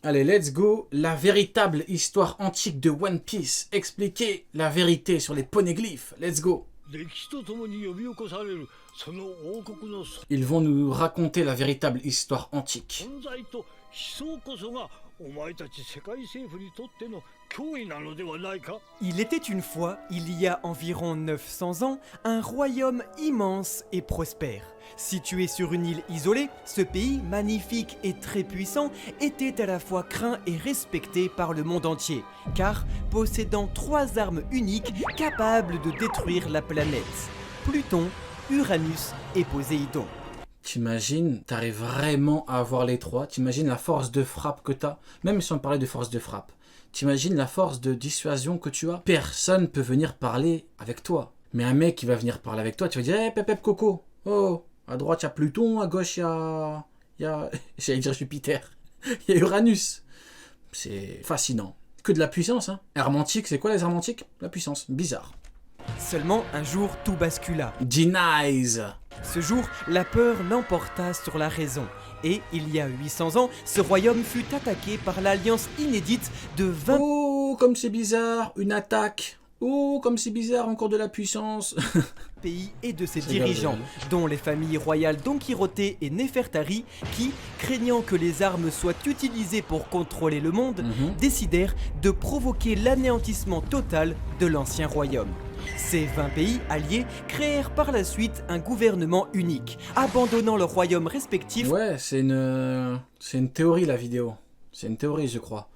Allez, let's go. La véritable histoire antique de One Piece. Expliquer la vérité sur les poneglyphes. Let's go. Ils vont nous raconter la véritable histoire antique. Il était une fois, il y a environ 900 ans, un royaume immense et prospère. Situé sur une île isolée, ce pays, magnifique et très puissant, était à la fois craint et respecté par le monde entier, car possédant 3 armes uniques capables de détruire la planète: Pluton, Uranus et Poséidon. T'imagines, t'arrives vraiment à avoir les 3. T'imagines la force de frappe que t'as, même si on parlait de force de frappe. T'imagines la force de dissuasion que tu as. Personne peut venir parler avec toi. Mais un mec qui va venir parler avec toi, tu vas dire, hey, pep, coco. Oh, à droite il y a Pluton, à gauche il y a... J'allais dire Jupiter. Il y a Uranus. C'est fascinant. Que de la puissance, hein. Armes antiques, c'est quoi les armes antiques? La puissance. Bizarre. Seulement un jour, tout bascula. Denies. Ce jour, la peur l'emporta sur la raison. Et, il y a 800 ans, ce royaume fut attaqué par l'alliance inédite de 20 Oh, comme c'est bizarre, une attaque. Oh, comme c'est bizarre, encore de la puissance. pays et de ses dirigeants, dont les familles royales Don Quirote et Nefertari, qui, craignant que les armes soient utilisées pour contrôler le monde, décidèrent de provoquer l'anéantissement total de l'ancien royaume. Ces 20 pays alliés créèrent par la suite un gouvernement unique, abandonnant leurs royaumes respectifs. Ouais, c'est une théorie la vidéo. C'est une théorie, je crois.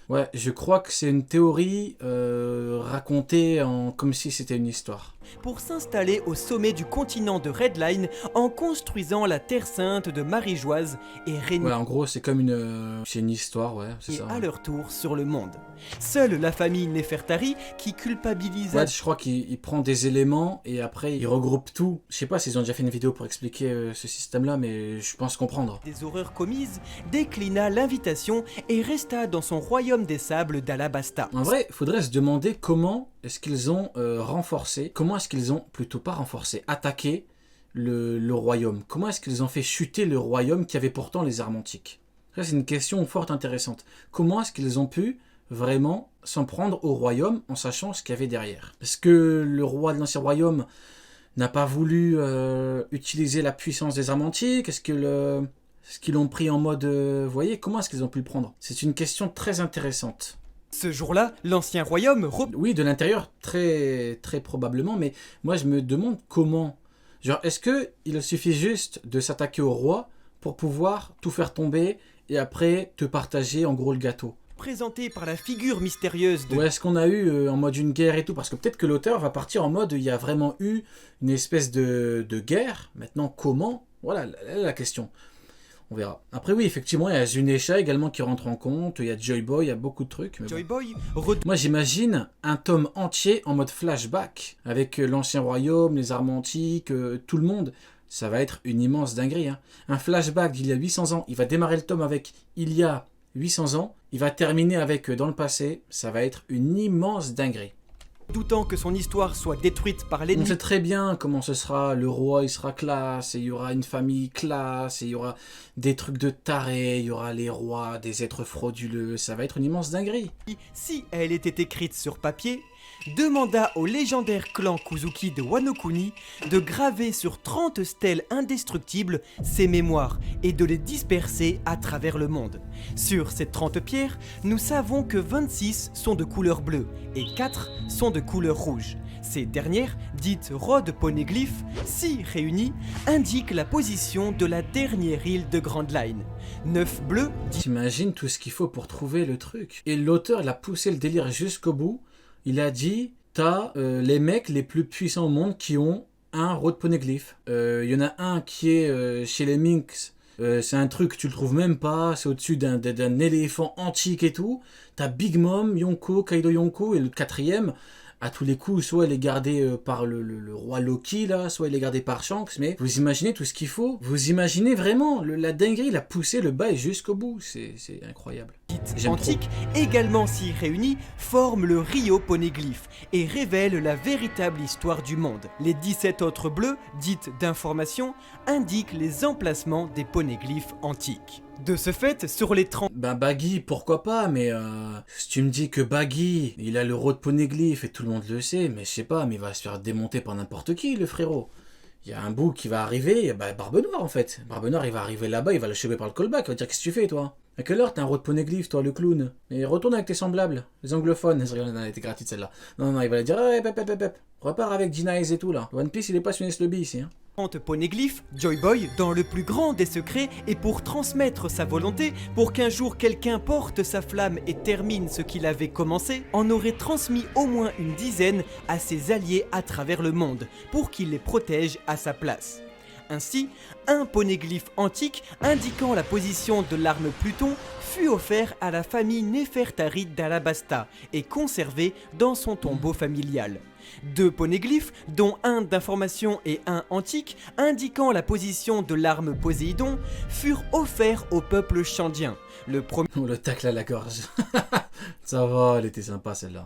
Ouais, je crois que c'est une théorie racontée comme si c'était une histoire. Pour s'installer au sommet du continent de Red Line en construisant la Terre Sainte de Marie-Joise et régner Ouais, en gros, c'est comme une histoire, ouais, c'est ça. à leur tour sur le monde. Seule la famille Nefertari, qui culpabilisa... Ouais, je crois qu'il prend des éléments et après il regroupe tout. Je sais pas s'ils ont déjà fait une vidéo pour expliquer ce système-là, mais je pense comprendre. des horreurs commises, déclina l'invitation et resta dans son royaume des sables d'Alabasta. En vrai, faudrait se demander comment est-ce qu'ils ont renforcé, comment est-ce qu'ils ont, plutôt pas renforcé, attaqué le royaume. Comment est-ce qu'ils ont fait chuter le royaume qui avait pourtant les armes antiques? Ça, c'est une question fort intéressante. Comment est-ce qu'ils ont pu vraiment s'en prendre au royaume en sachant ce qu'il y avait derrière? Est-ce que le roi de l'ancien royaume n'a pas voulu utiliser la puissance des armes antiques? Est-ce qu'ils l'ont pris en mode... vous voyez, comment est-ce qu'ils ont pu le prendre? C'est une question très intéressante. Ce jour-là, l'ancien royaume Oui, de l'intérieur, très, très probablement, mais moi je me demande comment. Genre, est-ce qu'il suffit juste de s'attaquer au roi pour pouvoir tout faire tomber et après te partager en gros le gâteau? présenté par la figure mystérieuse de... Ou est-ce qu'on a eu en mode une guerre et tout? Parce que peut-être que l'auteur va partir en mode il y a vraiment eu une espèce de guerre. Maintenant, comment? Voilà la question. On verra. Après oui, effectivement, il y a Zunesha également qui rentre en compte, il y a Joy Boy, il y a beaucoup de trucs. Mais Joy bon. Boy Moi j'imagine un tome entier en mode flashback, avec l'ancien royaume, les armes antiques, tout le monde. Ça va être une immense dinguerie. Hein. Un flashback d'il y a 800 ans, il va démarrer le tome avec il y a 800 ans, il va terminer avec dans le passé, ça va être une immense dinguerie. doutant que son histoire soit détruite par l'ennemi. On sait très bien comment ce sera, le roi il sera classe, et il y aura une famille classe, et il y aura des trucs de tarés, il y aura les rois, des êtres frauduleux, ça va être une immense dinguerie. Si elle était écrite sur papier, demanda au légendaire clan Kuzuki de Wano Kuni de graver sur 30 stèles indestructibles ses mémoires et de les disperser à travers le monde. Sur ces 30 pierres, nous savons que 26 sont de couleur bleue et 4 sont de couleur rouge. Ces dernières, dites Rod Poneglyph, si réunies, indiquent la position de la dernière île de Grand Line. 9 bleus... T'imagines tout ce qu'il faut pour trouver le truc. Et l'auteur, il a poussé le délire jusqu'au bout. Il a dit, t'as les mecs les plus puissants au monde qui ont un Rod Poneglyph. Il y en a un qui est chez les Minks. C'est un truc, tu le trouves même pas. C'est au-dessus d'un éléphant antique et tout. T'as Big Mom, Yonko, Kaido Yonko. Et le quatrième, à tous les coups, soit elle est gardée par le roi Loki, là, soit elle est gardée par Shanks. Mais vous imaginez tout ce qu'il faut. Vous imaginez vraiment la dinguerie, il a poussé le bail jusqu'au bout. C'est incroyable. antiques, également si réunies, forment le Rio Poneglyph et révèlent la véritable histoire du monde. Les 17 autres bleus, dites d'information, indiquent les emplacements des poneglyphes antiques. De ce fait, sur les 30... Ben Baggy, pourquoi pas, mais si tu me dis que Baggy, il a le road poneglyph et tout le monde le sait, mais je sais pas, mais il va se faire démonter par n'importe qui, le frérot. Il y a un bout qui va arriver, bah Barbe Noire en fait. Barbe Noire, il va arriver là-bas, il va le choper par le callback, il va dire qu'est-ce que tu fais toi? À quelle heure t'as un road poneglyph, toi, le clown? Et retourne avec tes semblables, les anglophones. Elle a été gratuite celle-là. Non, il va lui dire, repars avec Gina Eyes et tout là. One Piece, il est pas sur Slubby ici. Hein. Poneglyph, Joy Boy, dans le plus grand des secrets, et pour transmettre sa volonté, pour qu'un jour quelqu'un porte sa flamme et termine ce qu'il avait commencé, en aurait transmis au moins une dizaine à ses alliés à travers le monde, pour qu'il les protège à sa place. Ainsi, un poneglyphe antique indiquant la position de l'arme Pluton fut offert à la famille Néfertari d'Alabasta et conservé dans son tombeau familial. 2 poneglyphes, dont un d'information et un antique, indiquant la position de l'arme Poséidon, furent offerts au peuple chandien. Le premier On le tacle à la gorge. Ça va, elle était sympa celle-là.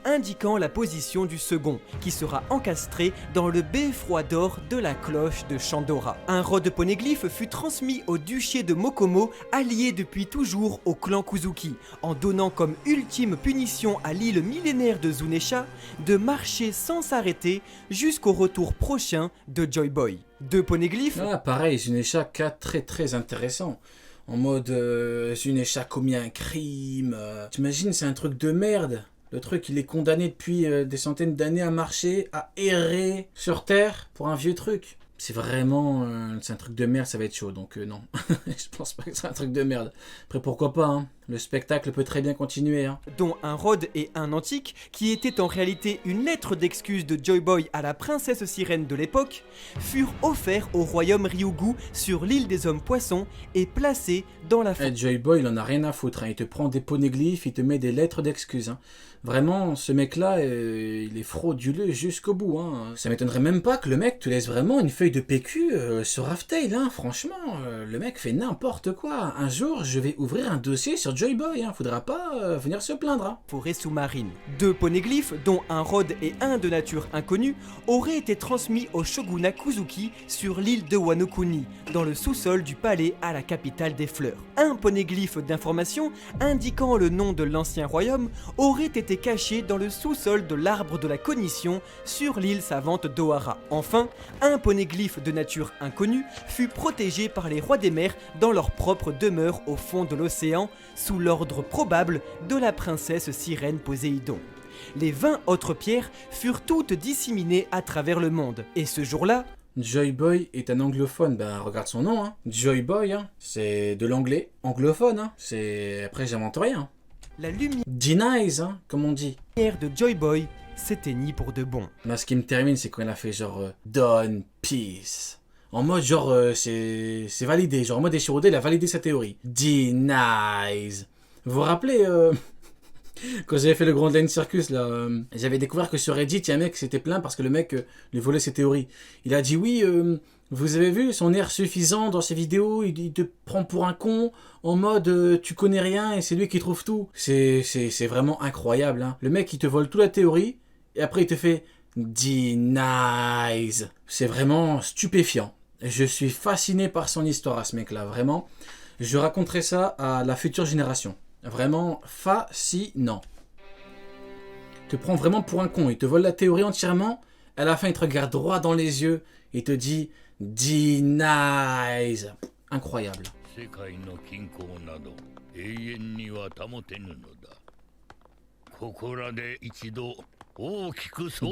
indiquant la position du second, qui sera encastré dans le beffroi d'or de la cloche de Chandora. Un rod poneglyphe fut transmis au duché de Mokomo, allié depuis toujours au clan Kuzuki, en donnant comme ultime punition à l'île millénaire de Zunesha de marcher sans s'arrêter jusqu'au retour prochain de Joy Boy. 2 poneglyphes. Ah, pareil, Zunesha, cas très très intéressant. En mode, Zunesha commis un crime. T'imagines, c'est un truc de merde. Le truc, il est condamné depuis des centaines d'années à marcher, à errer sur Terre pour un vieux truc. C'est vraiment... c'est un truc de merde, ça va être chaud, donc non. Je pense pas que c'est un truc de merde. Après, pourquoi pas, hein. Le spectacle peut très bien continuer, hein. Dont un rod et un antique, qui était en réalité une lettre d'excuse de Joy Boy à la princesse sirène de l'époque, furent offerts au royaume Ryugu sur l'île des hommes poissons et placés dans la... Joy Boy, il en a rien à foutre, hein. Il te prend des poneglyphes, il te met des lettres d'excuses, hein. Vraiment, ce mec-là, il est frauduleux jusqu'au bout, hein. Ça m'étonnerait même pas que le mec te laisse vraiment une feuille de PQ sur Raftail, hein. Franchement, le mec fait n'importe quoi. Un jour, je vais ouvrir un dossier sur Joy Boy, hein. Faudra pas venir se plaindre, hein. Forêt sous-marine. 2 poneglyphes, dont un rod et un de nature inconnue, auraient été transmis au shogunat Kuzuki sur l'île de Wano-Kuni, dans le sous-sol du palais à la capitale des fleurs. Un poneglyphe d'information indiquant le nom de l'ancien royaume aurait été caché dans le sous-sol de l'arbre de la cognition sur l'île savante d'Ohara. Enfin, un poneglyphe de nature inconnue fut protégé par les rois des mers dans leur propre demeure au fond de l'océan, sous l'ordre probable de la princesse sirène Poséidon. Les 20 autres pierres furent toutes disséminées à travers le monde, et ce jour-là, Joy Boy est un anglophone, ben regarde son nom, hein. Joy Boy, hein. C'est de l'anglais anglophone, hein. C'est... Après, j'invente rien. la lumière G-Nice, hein, comme on dit. de Joy Boy s'éteignit pour de bon. Moi, ce qui me termine, c'est quand il a fait genre Dawn Peace. En mode genre, c'est validé. Genre en mode Eshiroda, il a validé sa théorie. G-Nice. Vous vous rappelez, quand j'avais fait le Grand Line Circus, là, j'avais découvert que sur Reddit, il y a un mec qui s'était plaint parce que le mec lui volait ses théories. Il a dit oui, vous avez vu son air suffisant dans ses vidéos, il te prend pour un con, en mode tu connais rien et c'est lui qui trouve tout. C'est vraiment incroyable, hein. Le mec, il te vole toute la théorie et après il te fait D-Nice. C'est vraiment stupéfiant. Je suis fasciné par son histoire à ce mec-là, vraiment. Je raconterai ça à la future génération. Vraiment fascinant. Il te prend vraiment pour un con, il te vole la théorie entièrement, à la fin il te regarde droit dans les yeux et te dit D-Nice. Incroyable. Le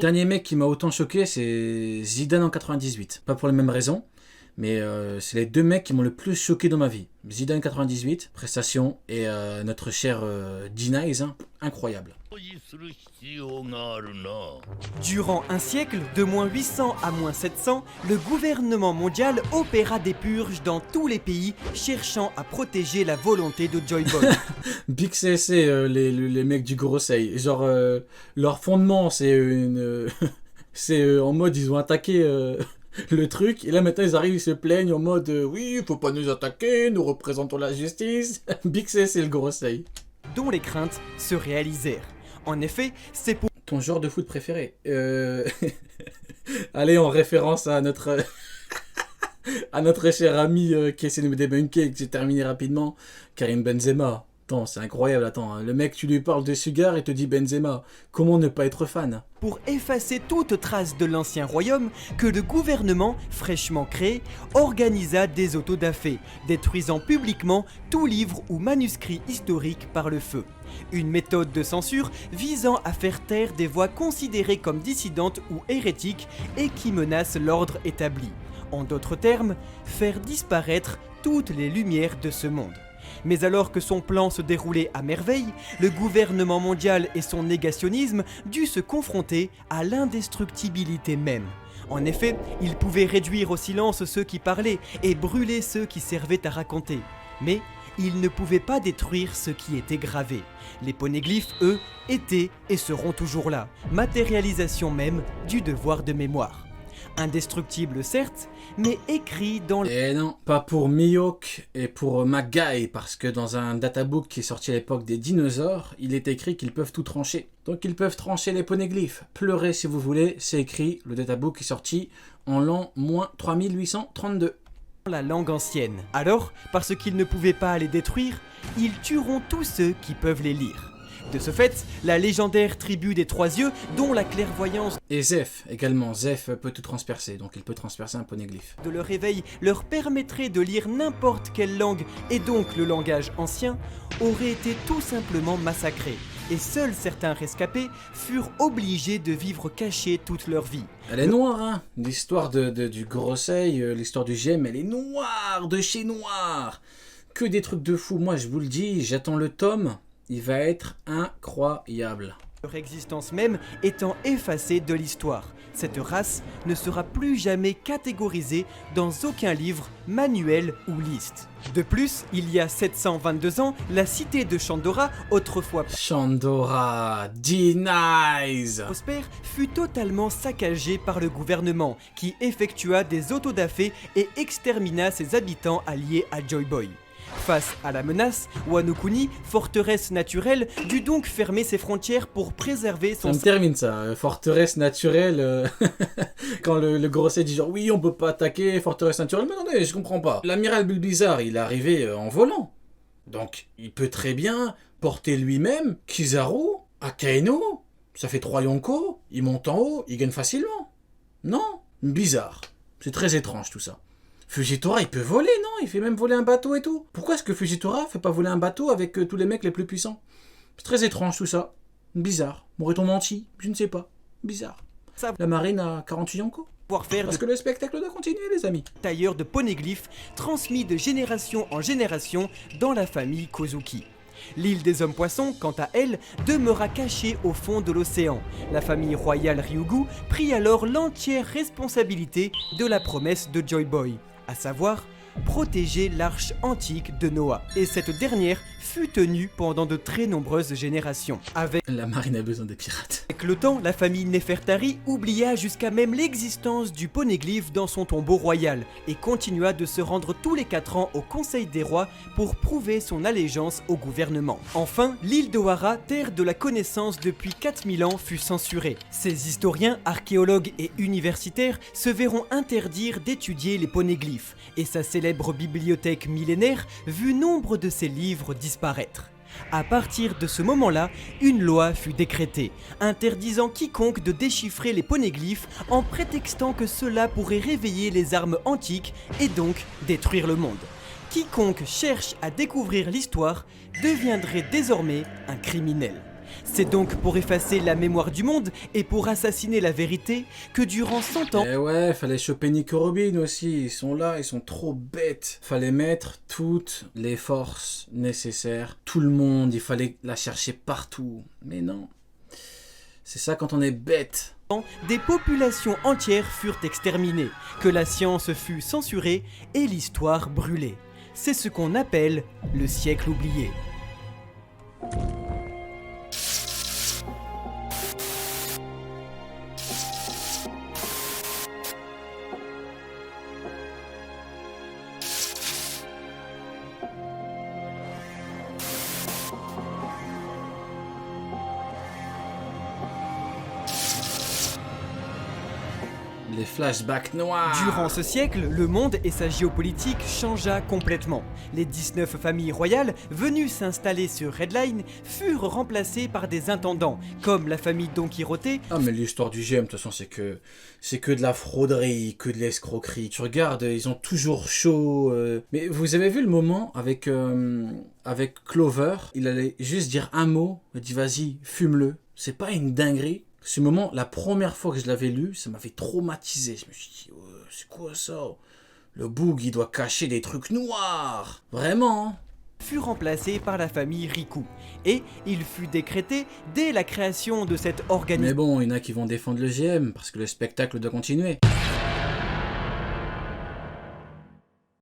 dernier mec qui m'a autant choqué, c'est Zidane en 98. Pas pour les mêmes raisons, mais c'est les deux mecs qui m'ont le plus choqué dans ma vie. Zidane 98, prestation, et notre cher D-Nice, hein, incroyable. Durant un siècle, de moins 800 à moins 700, le gouvernement mondial opéra des purges dans tous les pays, cherchant à protéger la volonté de Joy Boy. Big CC, les mecs du Gorosei. Genre, leur fondement, c'est une... c'est en mode, ils ont attaqué... le truc, et là maintenant ils arrivent, ils se plaignent en mode oui, faut pas nous attaquer, nous représentons la justice. Big C, c'est le Gorosei. Dont les craintes se réalisèrent. En effet, c'est pour... Ton genre de foot préféré Allez, en référence à notre... À notre cher ami qui essaie de me débunker et que j'ai terminé rapidement, Karim Benzema. Attends, c'est incroyable, attends. Le mec, tu lui parles de Sugar et te dit Benzema. Comment ne pas être fan? Pour effacer toute trace de l'ancien royaume, que le gouvernement, fraîchement créé, organisa des autodafés, détruisant publiquement tout livre ou manuscrit historique par le feu. Une méthode de censure visant à faire taire des voix considérées comme dissidentes ou hérétiques et qui menacent l'ordre établi. En d'autres termes, faire disparaître toutes les lumières de ce monde. Mais alors que son plan se déroulait à merveille, le gouvernement mondial et son négationnisme durent se confronter à l'indestructibilité même. En effet, il pouvait réduire au silence ceux qui parlaient et brûler ceux qui servaient à raconter. Mais il ne pouvait pas détruire ce qui était gravé. Les poneglyphes, eux, étaient et seront toujours là, matérialisation même du devoir de mémoire. Indestructible certes, mais écrit dans le... Et non, pas pour Mihawk et pour Magai, parce que dans un databook qui est sorti à l'époque des dinosaures, il est écrit qu'ils peuvent tout trancher. Donc ils peuvent trancher les poneglyphes. Pleurez si vous voulez, c'est écrit, le databook est sorti en l'an -3832. La langue ancienne. Alors, parce qu'ils ne pouvaient pas les détruire, ils tueront tous ceux qui peuvent les lire. De ce fait, la légendaire tribu des Trois Yeux, dont la clairvoyance Et Zeph également, Zeph peut tout transpercer, donc il peut transpercer un poneglyphe. de leur réveil leur permettrait de lire n'importe quelle langue, et donc le langage ancien, aurait été tout simplement massacré. Et seuls certains rescapés furent obligés de vivre cachés toute leur vie. Elle est noire, hein. L'histoire du Grosseil, l'histoire du GM, elle est noire, de chez noir. Que des trucs de fou. Moi, je vous le dis, j'attends le tome. Il va être incroyable. Leur existence même étant effacée de l'histoire. Cette race ne sera plus jamais catégorisée dans aucun livre, manuel ou liste. De plus, il y a 722 ans, la cité de Chandora, autrefois Chandora, D-Nice. prospère, fut totalement saccagée par le gouvernement, qui effectua des autodafés et extermina ses habitants alliés à Joy Boy. Face à la menace, Wano Kuni, forteresse naturelle, dut donc fermer ses frontières pour préserver Ça son me termine ça, forteresse naturelle. Quand le Grosseil dit genre oui, on peut pas attaquer, forteresse naturelle. Mais attendez, je comprends pas. L'amiral Bulbizarre, il est arrivé en volant. Donc, il peut très bien porter lui-même Kizaru, Akainu. Ça fait 3 Yonko, il monte en haut, il gagne facilement. Non, bizarre. C'est très étrange tout ça. Fujitora, il peut voler, non? Il fait même voler un bateau et tout. Pourquoi est-ce que Fujitora fait pas voler un bateau avec tous les mecs les plus puissants? C'est très étrange tout ça. Bizarre. M'aurait-on menti? Je ne sais pas. Bizarre. La marine a 48 Yonko. savoir-faire Parce de que le spectacle doit continuer, les amis. tailleur de poneglyphes transmis de génération en génération dans la famille Kozuki. L'île des hommes poissons, quant à elle, demeura cachée au fond de l'océan. La famille royale Ryugu prit alors l'entière responsabilité de la promesse de Joy Boy, à savoir protéger l'arche antique de Noah. Et cette dernière fut tenue pendant de très nombreuses générations. Avec La marine a besoin des pirates. le temps, la famille Nefertari oublia jusqu'à même l'existence du poneglyphe dans son tombeau royal et continua de se rendre tous les 4 ans au Conseil des rois pour prouver son allégeance au gouvernement. Enfin, l'île d'Ohara, terre de la connaissance depuis 4000 ans, fut censurée. Ces historiens, archéologues et universitaires se verront interdire d'étudier les poneglyphes et sa célèbre bibliothèque millénaire vut nombre de ses livres disparaître. À partir de ce moment-là, une loi fut décrétée, interdisant quiconque de déchiffrer les poneglyphes en prétextant que cela pourrait réveiller les armes antiques et donc détruire le monde. Quiconque cherche à découvrir l'histoire deviendrait désormais un criminel. C'est donc pour effacer la mémoire du monde et pour assassiner la vérité que durant 100 ans, Eh ouais, fallait choper Nico Robin aussi. Ils sont là, ils sont trop bêtes. Fallait mettre toutes les forces nécessaires. Tout le monde, il fallait la chercher partout. Mais non. C'est ça quand on est bête. des populations entières furent exterminées, que la science fut censurée et l'histoire brûlée. C'est ce qu'on appelle le siècle oublié. Les flashbacks noirs. Durant ce siècle, le monde et sa géopolitique changea complètement. Les 19 familles royales venues s'installer sur Redline furent remplacées par des intendants, comme la famille Don Quixote. Ah mais l'histoire du GM, de toute façon, c'est que de la frauderie, que de l'escroquerie. Tu regardes, ils ont toujours chaud. Mais vous avez vu le moment avec Clover, il allait juste dire un mot, il dit vas-y, fume-le. C'est pas une dinguerie. Ce moment, la première fois que je l'avais lu, ça m'avait traumatisé. Je me suis dit, c'est quoi ça? Le boug, il doit cacher des trucs noirs. Vraiment, hein. Fut remplacé par la famille Riku, et il fut décrété dès la création de cette Mais organisation bon, il y en a qui vont défendre le GM, parce que le spectacle doit continuer.